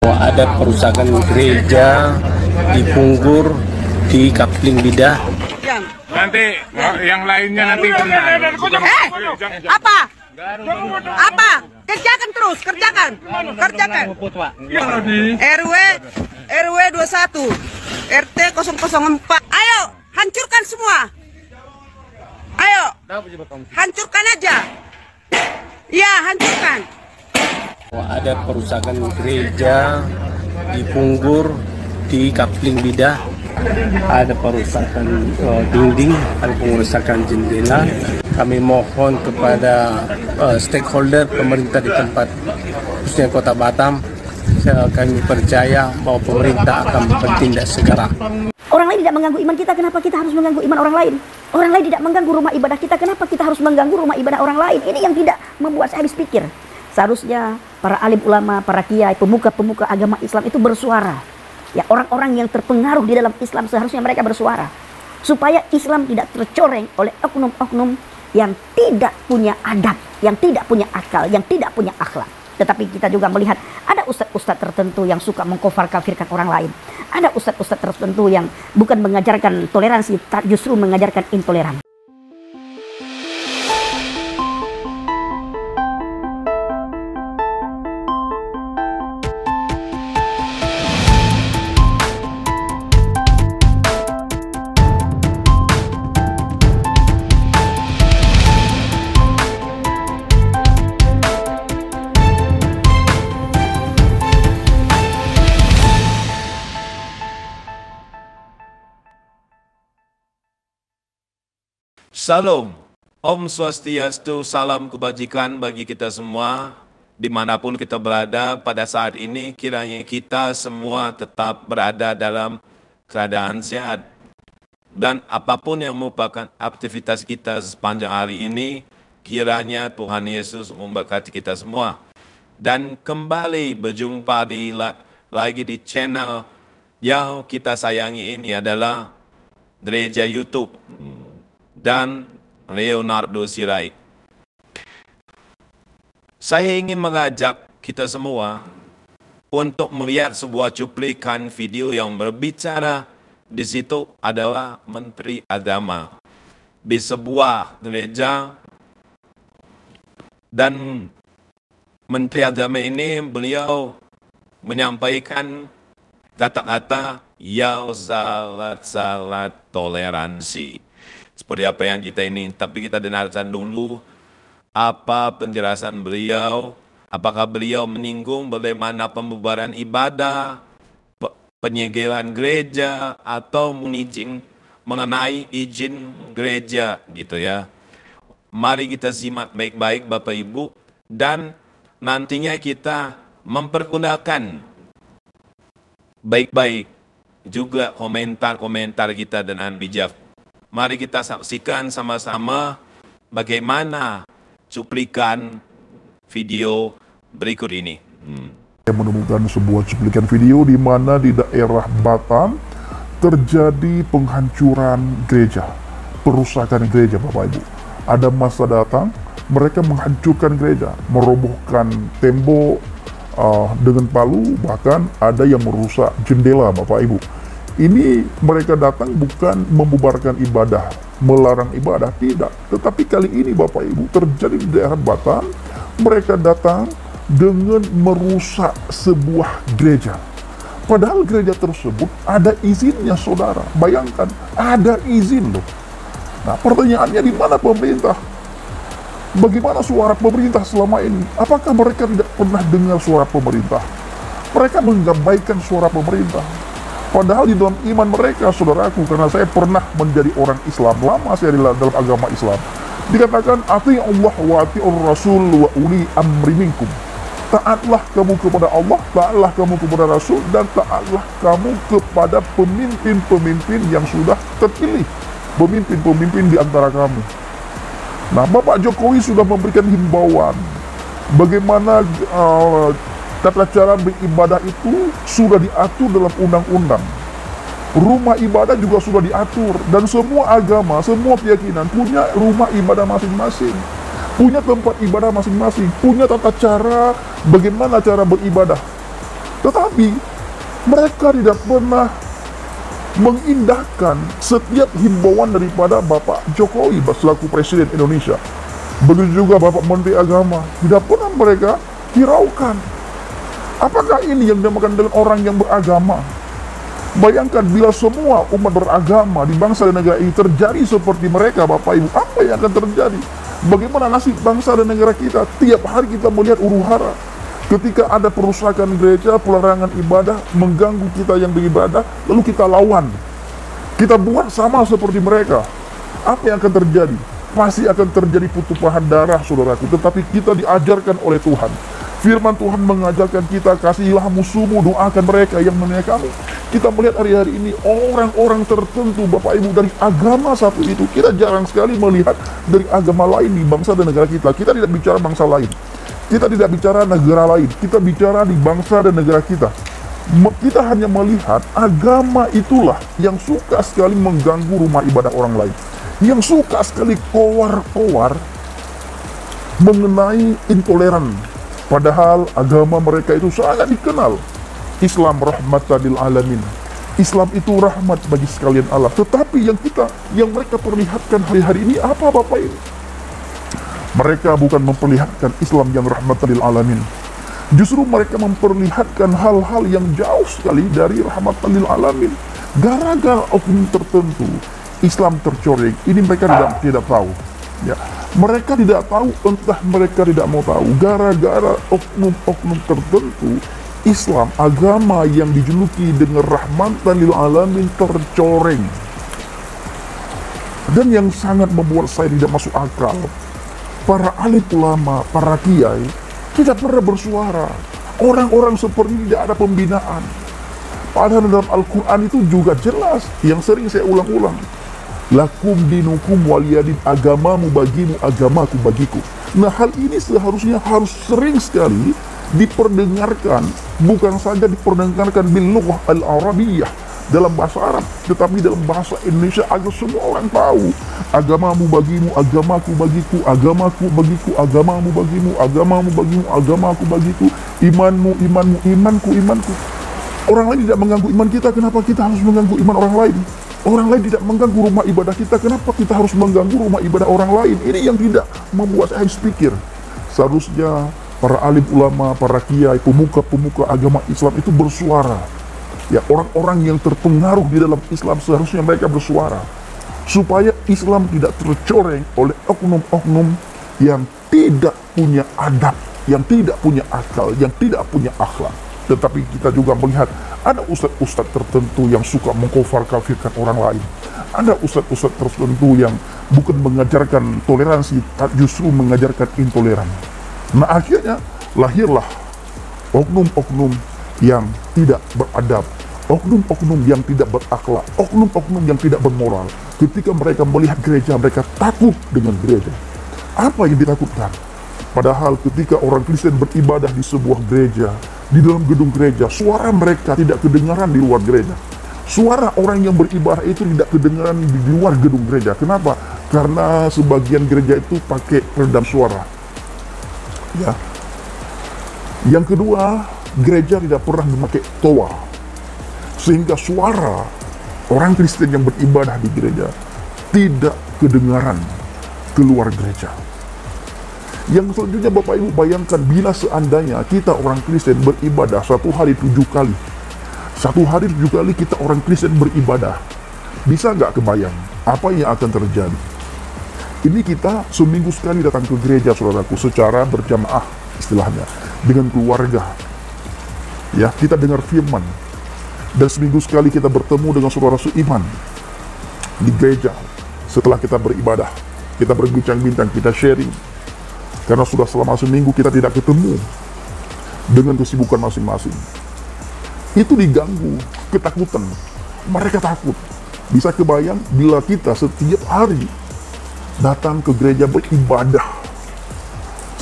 Ada perusakan gereja di Punggur, di Kapling Bidah. Nanti yang lainnya nanti apa? Apa? Kerjakan terus, kerjakan. RW 21, RT 004. Ayo, hancurkan semua. Ayo, hancurkan aja. Iya, hancurkan. Ada perusakan gereja di Punggur, di Kapling Bidah. Ada perusakan dinding, ada pengerusakan jendela. Kami mohon kepada stakeholder pemerintah di tempat, khususnya Kota Batam, kami percaya bahwa pemerintah akan bertindak segera. Orang lain tidak mengganggu iman kita, kenapa kita harus mengganggu iman orang lain? Orang lain tidak mengganggu rumah ibadah kita, kenapa kita harus mengganggu rumah ibadah orang lain? Ini yang tidak membuat saya habis pikir. Seharusnya para alim ulama, para kiai, pemuka-pemuka agama Islam itu bersuara. Ya, orang-orang yang terpengaruh di dalam Islam seharusnya mereka bersuara. Supaya Islam tidak tercoreng oleh oknum-oknum yang tidak punya adab, yang tidak punya akal, yang tidak punya akhlak. Tetapi kita juga melihat ada ustadz-ustadz tertentu yang suka mengkafir-kafirkan orang lain. Ada ustadz-ustadz tertentu yang bukan mengajarkan toleransi, justru mengajarkan intoleransi. Salam, Om Swastiastu, salam kebajikan bagi kita semua, dimanapun kita berada pada saat ini, kiranya kita semua tetap berada dalam keadaan sehat. Dan apapun yang merupakan aktivitas kita sepanjang hari ini, kiranya Tuhan Yesus memberkati kita semua. Dan kembali berjumpa lagi di channel yang kita sayangi ini adalah Gereja YouTube dan Leonardo Sirait. Saya ingin mengajak kita semua untuk melihat sebuah cuplikan video yang berbicara. Di situ adalah Menteri Agama di sebuah gereja, dan Menteri Agama ini beliau menyampaikan kata-kata yang sangat toleransi. Seperti apa yang kita ini, tapi kita dengarkan dulu apa penjelasan beliau. Apakah beliau menyinggung bagaimana pembubaran ibadah, penyegelan gereja, atau mengenai izin gereja gitu ya. Mari kita simak baik-baik Bapak Ibu, dan nantinya kita mempergunakan baik-baik juga komentar-komentar kita dengan bijak. Mari kita saksikan sama-sama bagaimana cuplikan video berikut ini. Saya menemukan sebuah cuplikan video di mana di daerah Batam terjadi penghancuran gereja, perusakan gereja Bapak Ibu. Ada masa datang, mereka menghancurkan gereja, merobohkan tembok dengan palu, bahkan ada yang merusak jendela Bapak Ibu. Ini mereka datang bukan membubarkan ibadah, melarang ibadah, tidak. Tetapi kali ini Bapak Ibu terjadi di daerah Batam, mereka datang dengan merusak sebuah gereja. Padahal gereja tersebut ada izinnya saudara. Bayangkan, ada izin loh. Nah pertanyaannya, di mana pemerintah? Bagaimana suara pemerintah selama ini? Apakah mereka tidak pernah dengar suara pemerintah? Mereka menggabaikan suara pemerintah. Padahal di dalam iman mereka, saudaraku, karena saya pernah menjadi orang Islam, lama saya dalam agama Islam, dikatakan, ati Allah wa ati'ur Rasul wa uli amri minkum. Taatlah kamu kepada Allah, taatlah kamu kepada Rasul, dan taatlah kamu kepada pemimpin-pemimpin yang sudah terpilih, pemimpin-pemimpin di antara kamu. Nah, Bapak Jokowi sudah memberikan himbauan bagaimana tata cara beribadah itu sudah diatur dalam undang-undang. Rumah ibadah juga sudah diatur, dan semua agama, semua keyakinan punya rumah ibadah masing-masing, punya tempat ibadah masing-masing, punya tata cara bagaimana cara beribadah. Tetapi mereka tidak pernah mengindahkan setiap himbauan daripada Bapak Jokowi selaku Presiden Indonesia. Begitu juga Bapak Menteri Agama, tidak pernah mereka hiraukan. Apakah ini yang dinamakan dengan orang yang beragama? Bayangkan bila semua umat beragama di bangsa dan negara ini terjadi seperti mereka, Bapak Ibu, apa yang akan terjadi? Bagaimana nasib bangsa dan negara kita? Tiap hari kita melihat huru-hara. Ketika ada perusakan gereja, pelarangan ibadah, mengganggu kita yang beribadah, lalu kita lawan. Kita buat sama seperti mereka. Apa yang akan terjadi? Pasti akan terjadi pertumpahan darah, saudaraku. Tetapi kita diajarkan oleh Tuhan. Firman Tuhan mengajarkan kita, kasihilah musuhmu, doakan mereka yang mengenai kamu. Kita melihat hari-hari ini orang-orang tertentu, Bapak Ibu, dari agama satu itu. Kita jarang sekali melihat dari agama lain di bangsa dan negara kita. Kita tidak bicara bangsa lain. Kita tidak bicara negara lain. Kita bicara di bangsa dan negara kita. Kita hanya melihat agama itulah yang suka sekali mengganggu rumah ibadah orang lain. Yang suka sekali kowar-kowar mengenai intoleran. Padahal agama mereka itu sangat dikenal. Islam rahmatan lil alamin. Islam itu rahmat bagi sekalian alam. Tetapi yang mereka perlihatkan hari-hari ini apa, Bapak ini? Mereka bukan memperlihatkan Islam yang rahmatan lil alamin. Justru mereka memperlihatkan hal-hal yang jauh sekali dari rahmatan lil alamin. Gara-gara oknum tertentu, Islam tercoreng. Ini mereka tidak tahu. Ya, mereka tidak tahu, entah mereka tidak mau tahu. Gara-gara oknum-oknum tertentu, Islam, agama yang dijuluki dengan rahmatan lil alamin, tercoreng. Dan yang sangat membuat saya tidak masuk akal, para alim ulama, para kiai tidak pernah bersuara. Orang-orang seperti ini tidak ada pembinaan. Padahal dalam Al-Quran itu juga jelas, yang sering saya ulang-ulang. Lakum dinukum waliyadin, agamamu bagimu, agamaku bagiku. Nah, hal ini seharusnya harus sering sekali diperdengarkan, bukan saja diperdengarkan bil lughah al-arabiyyah, dalam bahasa Arab, tetapi dalam bahasa Indonesia agar semua orang tahu. Agamamu bagimu, agamaku bagiku, agamaku bagiku, agamamu bagimu, agamamu bagimu, agamaku bagiku, imanmu, imanmu, imanku, imanku. Orang lain tidak mengganggu iman kita, kenapa kita harus mengganggu iman orang lain? Orang lain tidak mengganggu rumah ibadah kita, kenapa kita harus mengganggu rumah ibadah orang lain? Ini yang tidak membuat saya habis pikir. Seharusnya para alim ulama, para kiai, pemuka-pemuka agama Islam itu bersuara. Ya, orang-orang yang terpengaruh di dalam Islam seharusnya mereka bersuara. Supaya Islam tidak tercoreng oleh oknum-oknum yang tidak punya adab, yang tidak punya akal, yang tidak punya akhlak. Tetapi kita juga melihat ada ustadz-ustadz tertentu yang suka mengkafir-kafirkan orang lain. Ada ustadz-ustadz tertentu yang bukan mengajarkan toleransi, justru mengajarkan intoleran. Nah, akhirnya lahirlah oknum-oknum yang tidak beradab, oknum-oknum yang tidak berakhlak, oknum-oknum yang tidak bermoral. Ketika mereka melihat gereja, mereka takut dengan gereja. Apa yang ditakutkan? Padahal ketika orang Kristen beribadah di sebuah gereja, di dalam gedung gereja, suara mereka tidak kedengaran di luar gereja. Suara orang yang beribadah itu tidak kedengaran di luar gedung gereja. Kenapa? Karena sebagian gereja itu pakai peredam suara. Ya. Yang kedua, gereja tidak pernah memakai toa, sehingga suara orang Kristen yang beribadah di gereja tidak kedengaran keluar gereja. Yang selanjutnya, Bapak Ibu, bayangkan bila seandainya kita orang Kristen beribadah 1 hari 7 kali. 1 hari 7 kali kita orang Kristen beribadah. Bisa nggak kebayang apa yang akan terjadi? Ini kita seminggu sekali datang ke gereja, saudaraku, secara berjamaah istilahnya, dengan keluarga. Ya, kita dengar firman. Dan seminggu sekali kita bertemu dengan saudara seiman di gereja. Setelah kita beribadah, kita berbincang-bincang, kita sharing. Karena sudah selama seminggu kita tidak ketemu dengan kesibukan masing-masing. Itu diganggu, ketakutan. Mereka takut. Bisa kebayang bila kita setiap hari datang ke gereja beribadah.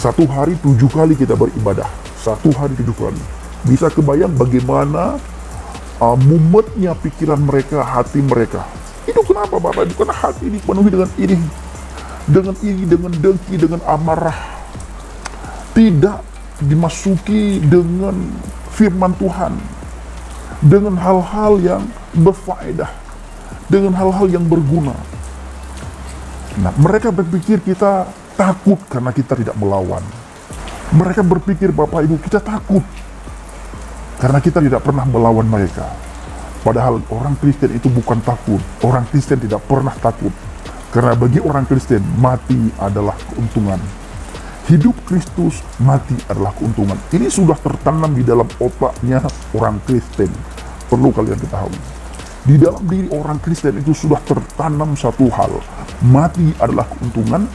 1 hari 7 kali kita beribadah. 1 hari 7 kali. Bisa kebayang bagaimana mumetnya pikiran mereka, hati mereka. Itu kenapa, Bapak? Bukan hati dipenuhi dengan iri, dengan dengki, dengan amarah. Tidak dimasuki dengan firman Tuhan dengan hal-hal yang berfaedah, dengan hal-hal yang berguna. Nah, mereka berpikir kita takut karena kita tidak melawan. Mereka berpikir, Bapak Ibu, kita takut karena kita tidak pernah melawan mereka. Padahal orang Kristen itu bukan takut. Orang Kristen tidak pernah takut. Karena bagi orang Kristen, mati adalah keuntungan. Hidup Kristus, mati adalah keuntungan. Ini sudah tertanam di dalam otaknya orang Kristen. Perlu kalian ketahui. Di dalam diri orang Kristen itu sudah tertanam satu hal. Mati adalah keuntungan,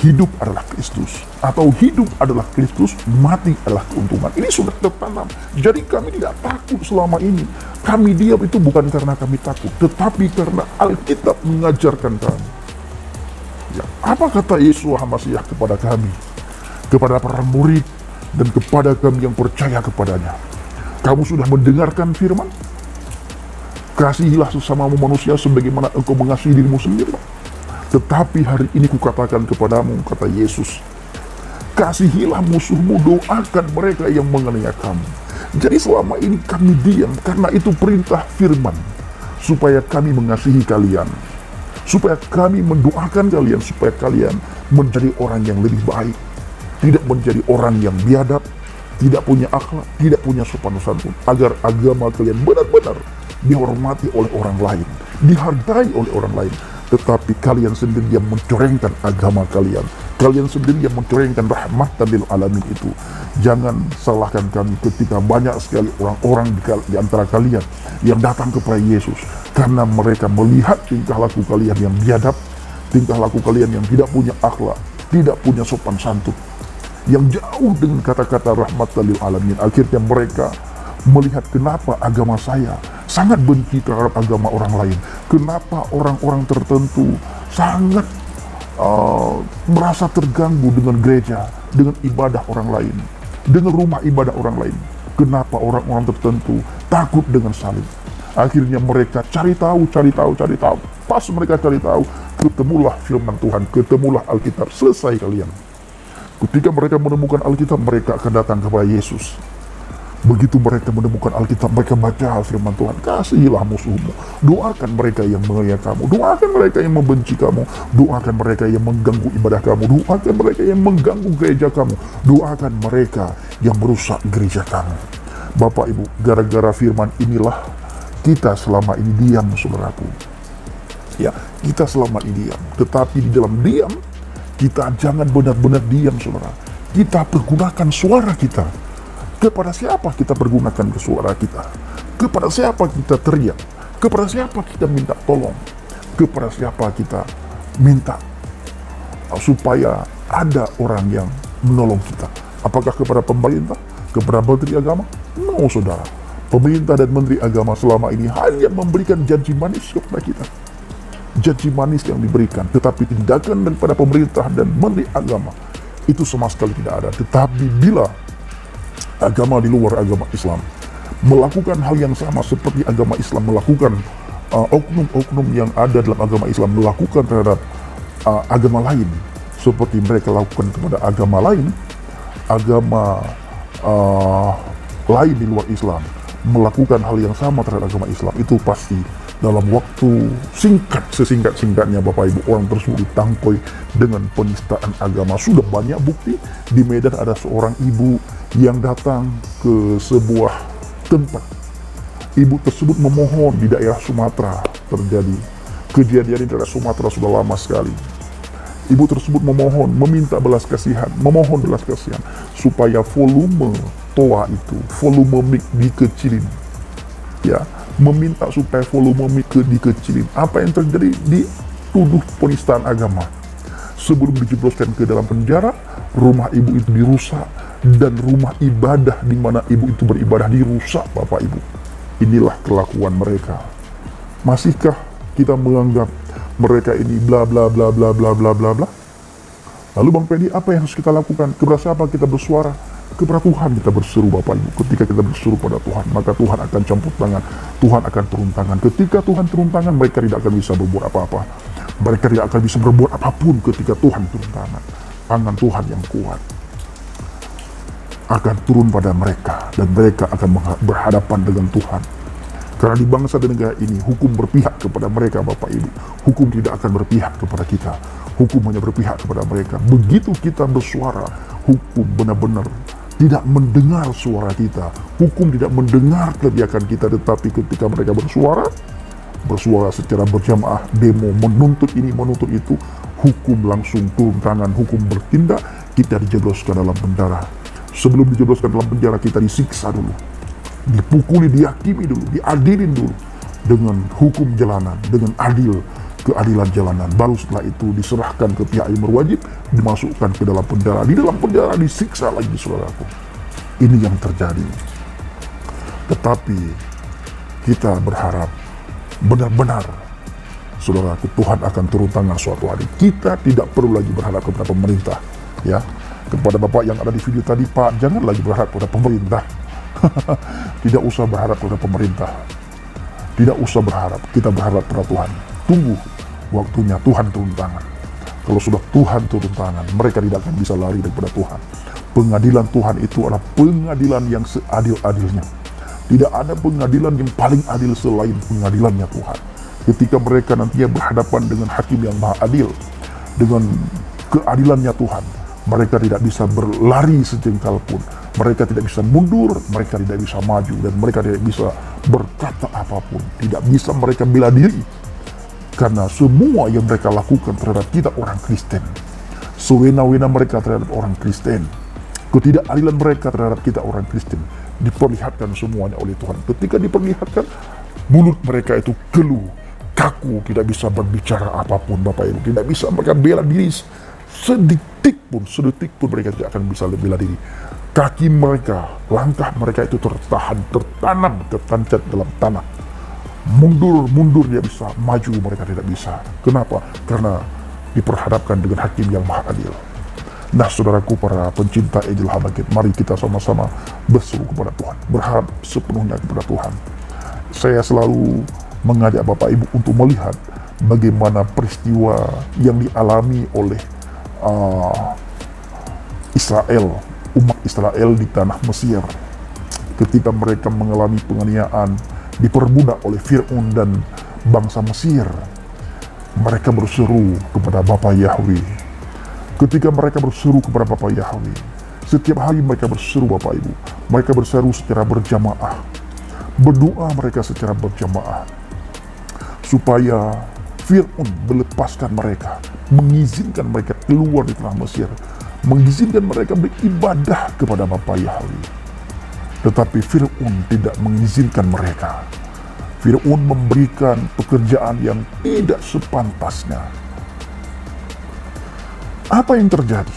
hidup adalah Kristus. Atau hidup adalah Kristus, mati adalah keuntungan. Ini sudah tertanam. Jadi kami tidak takut selama ini. Kami diam itu bukan karena kami takut, tetapi karena Alkitab mengajarkan kami. Ya, apa kata Yesus Hamasiah kepada kami, kepada para murid, dan kepada kami yang percaya kepadanya? Kamu sudah mendengarkan firman? Kasihilah sesamamu manusia sebagaimana engkau mengasihi dirimu sendiri. Tetapi hari ini kukatakan kepadamu, kata Yesus, kasihilah musuhmu, doakan mereka yang menganiaya kamu. Jadi selama ini kami diam karena itu perintah firman, supaya kami mengasihi kalian, supaya kami mendoakan kalian, supaya kalian menjadi orang yang lebih baik, tidak menjadi orang yang biadab, tidak punya akhlak, tidak punya sopan santun, agar agama kalian benar-benar dihormati oleh orang lain, dihargai oleh orang lain. Tetapi kalian sendiri yang mencorengkan agama kalian, kalian sendiri yang mencorengkan rahmatan lil alamin itu. Jangan salahkan kami ketika banyak sekali orang-orang di antara kalian yang datang kepada Yesus karena mereka melihat tingkah laku kalian yang biadab, tingkah laku kalian yang tidak punya akhlak, tidak punya sopan santun, yang jauh dengan kata-kata rahmatan lil alamin. Akhirnya mereka melihat kenapa agama saya sangat benci terhadap agama orang lain, kenapa orang-orang tertentu sangat merasa terganggu dengan gereja, dengan ibadah orang lain, dengan rumah ibadah orang lain, kenapa orang-orang tertentu takut dengan salib. Akhirnya mereka cari tahu. Pas mereka cari tahu, ketemulah firman Tuhan, ketemulah Alkitab. Selesai kalian. Ketika mereka menemukan Alkitab, mereka akan datang kepada Yesus. Begitu mereka menemukan Alkitab, mereka baca firman Tuhan, kasihilah musuhmu, doakan mereka yang menganiaya kamu, doakan mereka yang membenci kamu, doakan mereka yang mengganggu ibadah kamu, doakan mereka yang mengganggu gereja kamu, doakan mereka yang merusak gereja kamu. Bapak Ibu, gara-gara firman inilah kita selama ini diam, saudaraku. Ya, kita selama ini diam. Tetapi di dalam diam, kita jangan benar-benar diam, saudara. Kita pergunakan suara kita. Kepada siapa kita pergunakan suara kita? Kepada siapa kita teriak? Kepada siapa kita minta tolong? Kepada siapa kita minta supaya ada orang yang menolong kita? Apakah kepada pemerintah? Kepada menteri agama? No, saudara. Pemerintah dan menteri agama selama ini hanya memberikan janji manis kepada kita. Janji manis yang diberikan, tetapi tindakan daripada pemerintah dan menteri agama itu sama sekali tidak ada. Tetapi bila agama di luar agama Islam melakukan hal yang sama seperti agama Islam melakukan, oknum-oknum yang ada dalam agama Islam melakukan terhadap agama lain, seperti mereka lakukan kepada agama lain di luar Islam, melakukan hal yang sama terhadap agama Islam, itu pasti dalam waktu singkat, sesingkat-singkatnya Bapak Ibu, orang tersebut ditangkoi dengan penistaan agama. Sudah banyak bukti. Di Medan ada seorang ibu yang datang ke sebuah tempat. Ibu tersebut memohon di daerah Sumatera terjadi. Kejadian di daerah Sumatera sudah lama sekali. Ibu tersebut memohon, meminta belas kasihan, memohon belas kasihan supaya volume toa itu, volume mic dikecilin. Ya, meminta supaya volume mic dikecilin. Apa yang terjadi? Dituduh penistaan agama. Sebelum dijebloskan ke dalam penjara, rumah ibu itu dirusak dan rumah ibadah di mana ibu itu beribadah dirusak, Bapak Ibu. Inilah kelakuan mereka. Masihkah kita menganggap mereka ini bla bla bla bla bla bla bla bla? Lalu Bang Pedi, apa yang harus kita lakukan? Kepada siapa kita bersuara? Kepada Tuhan kita berseru, Bapak Ibu. Ketika kita berseru pada Tuhan, maka Tuhan akan campur tangan, Tuhan akan turun tangan. Ketika Tuhan turun tangan, mereka tidak akan bisa berbuat apa-apa. Mereka tidak akan bisa berbuat apapun ketika Tuhan turun tangan. Tangan Tuhan yang kuat. akan turun pada mereka dan mereka akan berhadapan dengan Tuhan. Karena di bangsa dan negara ini hukum berpihak kepada mereka, Bapak Ibu. Hukum tidak akan berpihak kepada kita. Hukum hanya berpihak kepada mereka. Begitu kita bersuara, hukum benar-benar tidak mendengar suara kita. Hukum tidak mendengar teriakan kita, tetapi ketika mereka bersuara secara berjamaah, demo, menuntut ini, menuntut itu, hukum langsung turun tangan, hukum bertindak, kita dijebloskan dalam penjara. Sebelum dijebloskan dalam penjara, kita disiksa dulu, dipukuli, dihakimi dulu, diadilin dulu dengan hukum jalanan, dengan keadilan jalanan. Baru setelah itu diserahkan ke pihak yang berwajib, dimasukkan ke dalam penjara. Di dalam penjara disiksa lagi, saudaraku. Ini yang terjadi. Tetapi kita berharap benar-benar, saudaraku, Tuhan akan turun tangan suatu hari. Kita tidak perlu lagi berharap kepada pemerintah, ya. Kepada Bapak yang ada di video tadi, Pak, jangan lagi berharap kepada pemerintah. Tidak usah berharap kepada pemerintah. Tidak usah berharap, kita berharap pada Tuhan. Tunggu waktunya Tuhan turun tangan. Kalau sudah Tuhan turun tangan, mereka tidak akan bisa lari daripada Tuhan. Pengadilan Tuhan itu adalah pengadilan yang seadil-adilnya. Tidak ada pengadilan yang paling adil selain pengadilannya Tuhan. Ketika mereka nantinya berhadapan dengan hakim yang maha adil, dengan keadilannya Tuhan, mereka tidak bisa berlari sejengkal pun. Mereka tidak bisa mundur, mereka tidak bisa maju, dan mereka tidak bisa berkata apapun. Tidak bisa mereka bela diri. Karena semua yang mereka lakukan terhadap kita orang Kristen, sewena-wena mereka terhadap orang Kristen, ketidakadilan mereka terhadap kita orang Kristen, diperlihatkan semuanya oleh Tuhan. Ketika diperlihatkan, mulut mereka itu keluh, kaku, tidak bisa berbicara apapun, Bapak Ibu. Tidak bisa mereka bela diri sedetik pun mereka tidak akan bisa bela diri. Kaki mereka, langkah mereka itu tertanam, tertancap dalam tanah. Mundur dia bisa, maju mereka tidak bisa. Kenapa? Karena diperhadapkan dengan hakim yang maha adil. Nah, saudaraku, para pencinta Ejil Habakit, mari kita sama-sama berseru kepada Tuhan, berharap sepenuhnya kepada Tuhan. Saya selalu mengajak Bapak Ibu untuk melihat bagaimana peristiwa yang dialami oleh Israel, umat Israel di tanah Mesir, ketika mereka mengalami penganiayaan, diperbudak oleh Fir'aun dan bangsa Mesir. Mereka berseru kepada Bapa Yahweh. Ketika mereka berseru kepada Bapa Yahweh, setiap hari mereka berseru, Bapak Ibu. Mereka berseru secara berjamaah, berdoa mereka secara berjamaah, supaya Fir'aun melepaskan mereka, mengizinkan mereka keluar di tanah Mesir, mengizinkan mereka beribadah kepada Bapa Yahweh. Tetapi Fir'aun tidak mengizinkan mereka. Fir'aun memberikan pekerjaan yang tidak sepantasnya. Apa yang terjadi?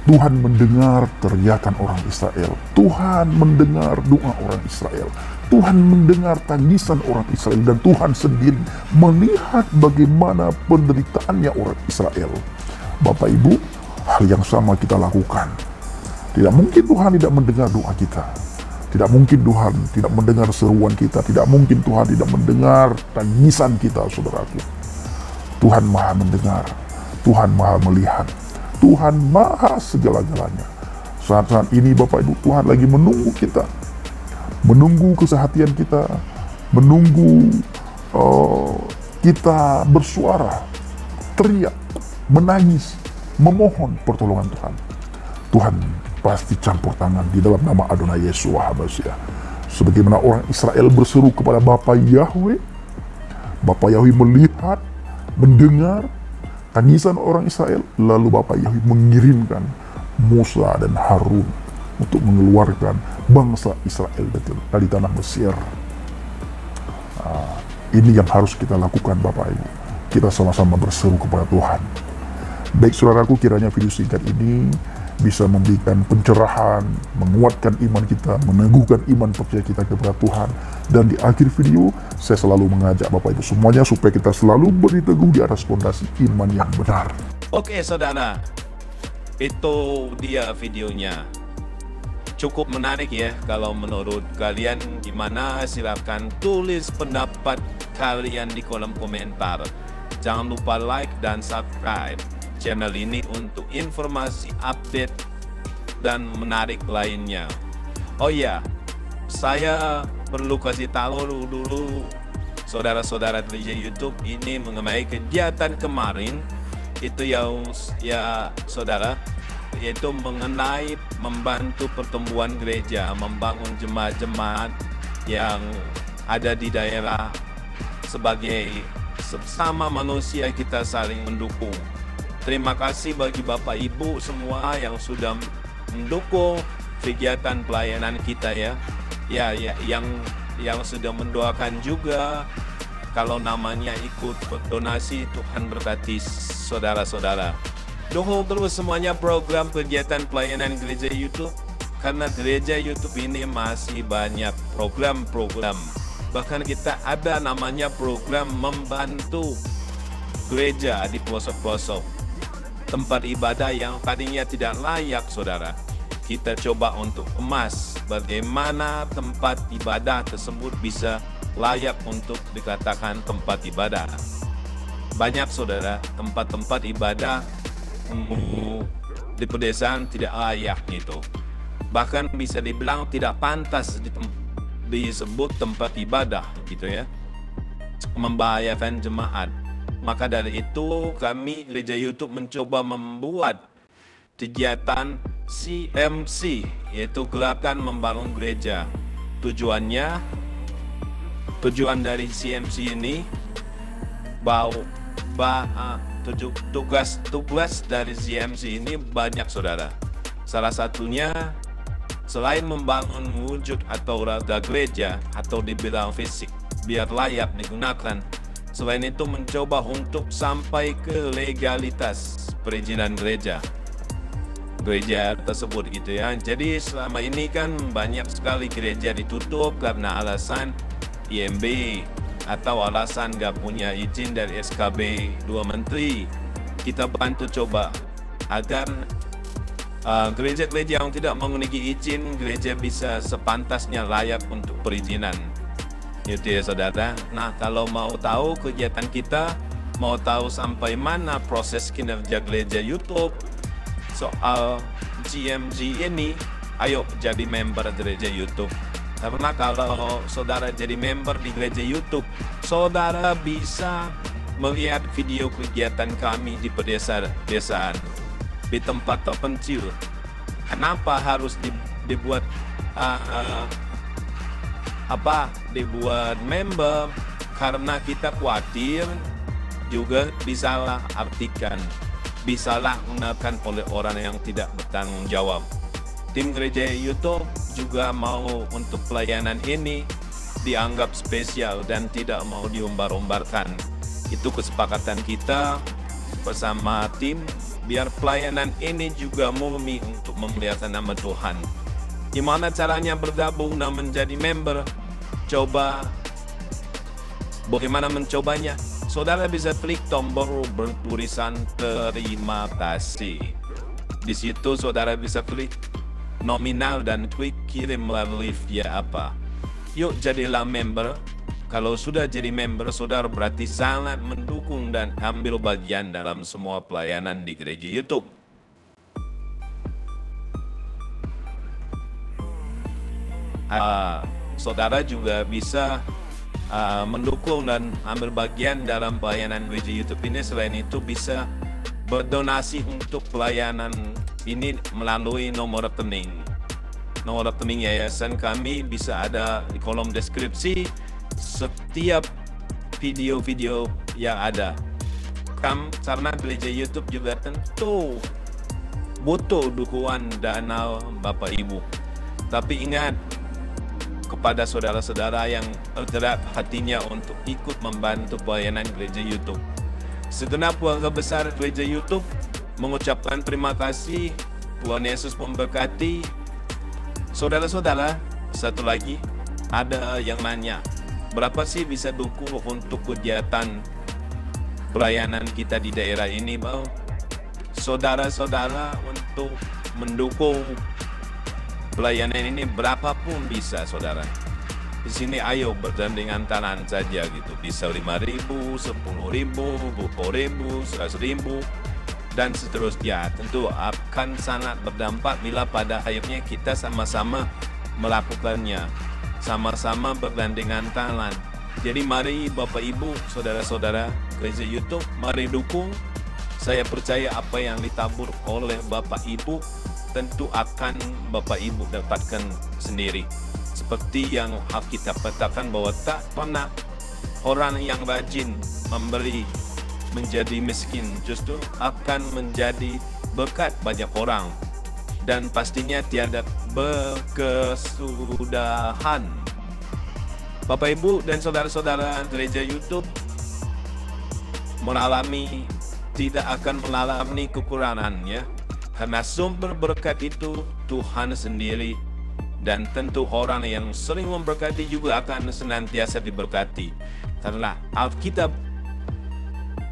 Tuhan mendengar teriakan orang Israel. Tuhan mendengar doa orang Israel. Tuhan mendengar tangisan orang Israel, dan Tuhan sendiri melihat bagaimana penderitaannya orang Israel. Bapak Ibu, hal yang sama kita lakukan. Tidak mungkin Tuhan tidak mendengar doa kita. Tidak mungkin Tuhan tidak mendengar seruan kita. Tidak mungkin Tuhan tidak mendengar tangisan kita, saudaraku. Tuhan maha mendengar. Tuhan maha melihat. Tuhan maha segala-galanya. Saat-saat ini Bapak Ibu, Tuhan lagi menunggu kita. Menunggu kesehatan kita, menunggu kita bersuara, teriak, menangis, memohon pertolongan Tuhan. Tuhan pasti campur tangan di dalam nama Adonai Yeshua HaMashiach. Sebagaimana orang Israel berseru kepada Bapa Yahweh, Bapa Yahweh melihat, mendengar tangisan orang Israel, lalu Bapa Yahweh mengirimkan Musa dan Harun untuk mengeluarkan bangsa Israel dari tanah Mesir. Ini yang harus kita lakukan, Bapak Ibu. Kita sama-sama berseru kepada Tuhan. Baik saudaraku, kiranya video singkat ini bisa memberikan pencerahan, menguatkan iman kita, meneguhkan iman percaya kita kepada Tuhan. Dan di akhir video, saya selalu mengajak Bapak Ibu semuanya supaya kita selalu berteguh di atas fondasi iman yang benar. Oke saudara, itu dia videonya. Cukup menarik ya. Kalau menurut kalian gimana, silahkan tulis pendapat kalian di kolom komentar. Jangan lupa like dan subscribe channel ini untuk informasi update dan menarik lainnya. Oh ya, saya perlu kasih tahu dulu saudara-saudara gereja YouTube ini mengenai kegiatan kemarin itu yang ya saudara, yaitu mengenai membantu pertumbuhan gereja, membangun jemaat-jemaat yang ada di daerah. Sebagai sesama manusia kita saling mendukung. Terima kasih bagi Bapak Ibu semua yang sudah mendukung kegiatan pelayanan kita ya. Yang sudah mendoakan juga. Kalau namanya ikut berdonasi, Tuhan berkati saudara-saudara. Dukung terus semuanya program kegiatan pelayanan gereja YouTube, karena gereja YouTube ini masih banyak program-program. Bahkan kita ada namanya program membantu gereja di pelosok-pelosok tempat ibadah yang tadinya tidak layak, saudara. Kita coba untuk emas bagaimana tempat ibadah tersebut bisa layak untuk dikatakan tempat ibadah. Banyak, saudara, tempat-tempat ibadah di pedesaan tidak layak gitu. Bahkan bisa dibilang tidak pantas disebut tempat ibadah gitu ya, membahayakan jemaat. Maka dari itu kami gereja YouTube mencoba membuat kegiatan CMC, yaitu gerakan membangun gereja. Tujuan dari CMC ini tugas dari CMC ini banyak, saudara. Salah satunya selain membangun wujud atau raga gereja atau dibilang fisik biar layak digunakan, selain itu mencoba untuk sampai ke legalitas perizinan gereja tersebut gitu ya. Jadi selama ini kan banyak sekali gereja ditutup karena alasan IMB atau alasan gak punya izin dari SKB 2 Menteri. Kita bantu coba agar gereja-gereja yang tidak memiliki izin, gereja bisa sepantasnya layak untuk perizinan. Itu ya, saudara. Nah, kalau mau tahu kegiatan kita, mau tahu sampai mana proses kinerja gereja YouTube soal GMG ini, ayo jadi member gereja YouTube. Karena kalau saudara jadi member di gereja YouTube, saudara bisa melihat video kegiatan kami di pedesaan, di tempat terpencil. Kenapa harus dibuat dibuat member? Karena kita khawatir juga disalah artikan, disalah gunakan oleh orang yang tidak bertanggung jawab. Tim gereja YouTube juga mau untuk pelayanan ini dianggap spesial dan tidak mau diumbar-umbarkan. Itu kesepakatan kita bersama tim, biar pelayanan ini juga murni untuk memuliakan nama Tuhan. Gimana caranya bergabung dan menjadi member? Coba bagaimana mencobanya? Saudara bisa klik tombol bertulisan terima kasih. Di situ saudara bisa klik nominal dan klik kirim melalui via apa. Yuk jadilah member. Kalau sudah jadi member, saudara berarti sangat mendukung dan ambil bagian dalam semua pelayanan di gereja YouTube. Saudara juga bisa mendukung dan ambil bagian dalam pelayanan gereja YouTube ini. Selain itu bisa berdonasi untuk pelayanan ini melalui nomor rekening. Nomor rekening yayasan kami bisa ada di kolom deskripsi setiap video-video yang ada. Karena gereja YouTube juga tentu butuh dukungan dana Bapak Ibu. Tapi ingat, kepada saudara-saudara yang tergerak hatinya untuk ikut membantu pelayanan gereja YouTube, segenap keluarga besar gereja YouTube mengucapkan terima kasih. Tuhan Yesus memberkati. Saudara-saudara, satu lagi, ada yang nanya, berapa sih bisa dukung untuk kegiatan pelayanan kita di daerah ini, Bang? Saudara-saudara, untuk mendukung pelayanan ini berapapun bisa, saudara. Di sini ayo bergandengan tangan saja gitu. Bisa 5.000, 10.000, 20.000, 100.000. dan seterusnya. Tentu akan sangat berdampak bila pada akhirnya kita sama-sama melakukannya, sama-sama bergandengan tangan. Jadi mari Bapak Ibu, saudara-saudara gereja YouTube, mari dukung. Saya percaya apa yang ditabur oleh Bapak Ibu tentu akan Bapak Ibu dapatkan sendiri. Seperti yang Alkitab katakan bahwa tak pernah orang yang rajin memberi menjadi miskin, justru akan menjadi berkat banyak orang. Dan pastinya tiada berkesudahan. Bapak Ibu dan saudara-saudara gereja YouTube tidak akan mengalami kekurangannya, karena sumber berkat itu Tuhan sendiri, dan tentu orang yang sering memberkati juga akan senantiasa diberkati. Karena Alkitab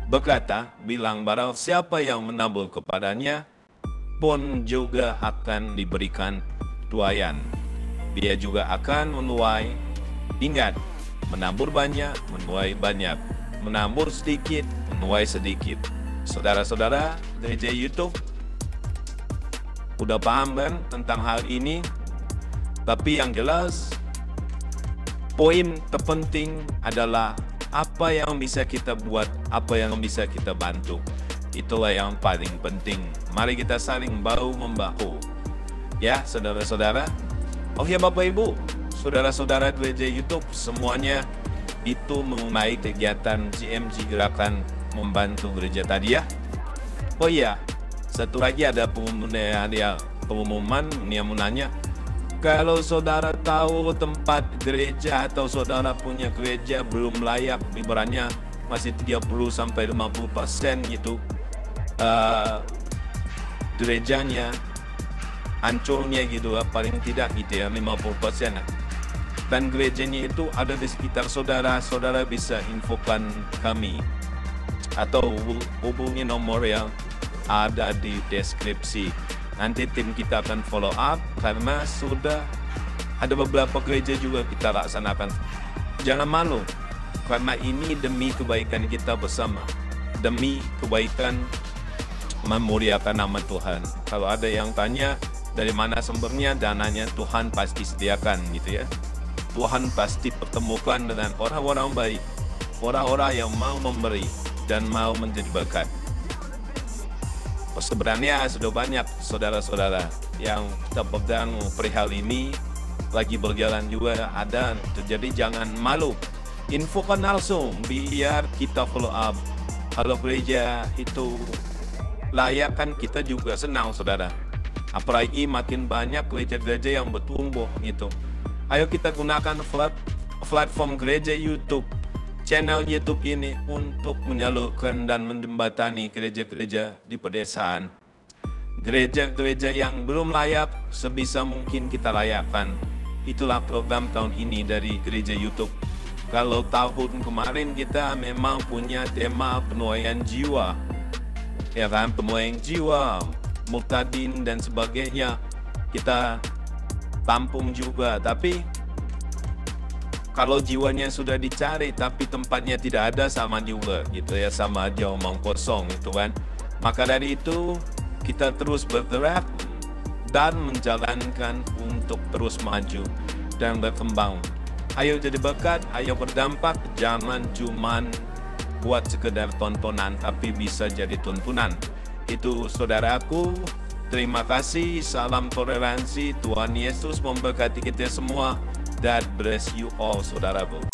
berkata, bilang barang siapa yang menabur kepadanya pun juga akan diberikan tuaian. Dia juga akan menuai. Ingat, menabur banyak, menuai banyak. Menabur sedikit, menuai sedikit. Saudara-saudara gereja YouTube udah paham kan tentang hal ini? Tapi yang jelas, poin terpenting adalah apa yang bisa kita buat, apa yang bisa kita bantu. Itulah yang paling penting. Mari kita saling bahu-membahu. Ya, saudara-saudara. Oke Bapak Ibu, saudara-saudara gereja YouTube, semuanya itu mengenai kegiatan GMG Gerakan Membantu Gereja tadi ya. Oh iya, satu lagi ada pengumuman yang mau nanya. Kalau saudara tahu tempat gereja atau saudara punya gereja belum layak, ibaratnya masih 30-50% gitu, gerejanya hancurnya gitu, paling tidak gitu ya, 50%. Dan gerejanya itu ada di sekitar saudara, saudara bisa infokan kami atau hubungi nomor yang ada di deskripsi. Nanti tim kita akan follow up, karena sudah ada beberapa gereja juga kita laksanakan. Jangan malu, karena ini demi kebaikan kita bersama, demi kebaikan memuliakan nama Tuhan. Kalau ada yang tanya dari mana sumbernya, dananya Tuhan pasti sediakan gitu ya. Tuhan pasti pertemukan dengan orang-orang baik, orang-orang yang mau memberi dan mau menjadi berkat. Sebenarnya sudah banyak saudara-saudara yang kita pegang perihal ini, lagi berjalan juga ada. Jadi jangan malu, infokan langsung biar kita follow up. Kalau gereja itu layak kan kita juga senang saudara. Apalagi makin banyak gereja-gereja yang bertumbuh gitu. Ayo kita gunakan platform gereja YouTube, channel YouTube ini untuk menyalurkan dan menjembatani gereja-gereja di pedesaan. Gereja-gereja yang belum layak sebisa mungkin kita layakkan. Itulah program tahun ini dari gereja YouTube. Kalau tahun kemarin kita memang punya tema penuaian jiwa, ya kan, penuaian jiwa, murtadin dan sebagainya kita tampung juga. Tapi kalau jiwanya sudah dicari tapi tempatnya tidak ada, sama juga gitu ya, sama aja omong kosong itu kan. Maka dari itu kita terus bergerak dan menjalankan untuk terus maju dan berkembang. Ayo jadi berkat, ayo berdampak, jangan cuman buat sekedar tontonan tapi bisa jadi tuntunan. Itu saudaraku, terima kasih, salam toleransi, Tuhan Yesus memberkati kita semua. God bless you all, saudaraku.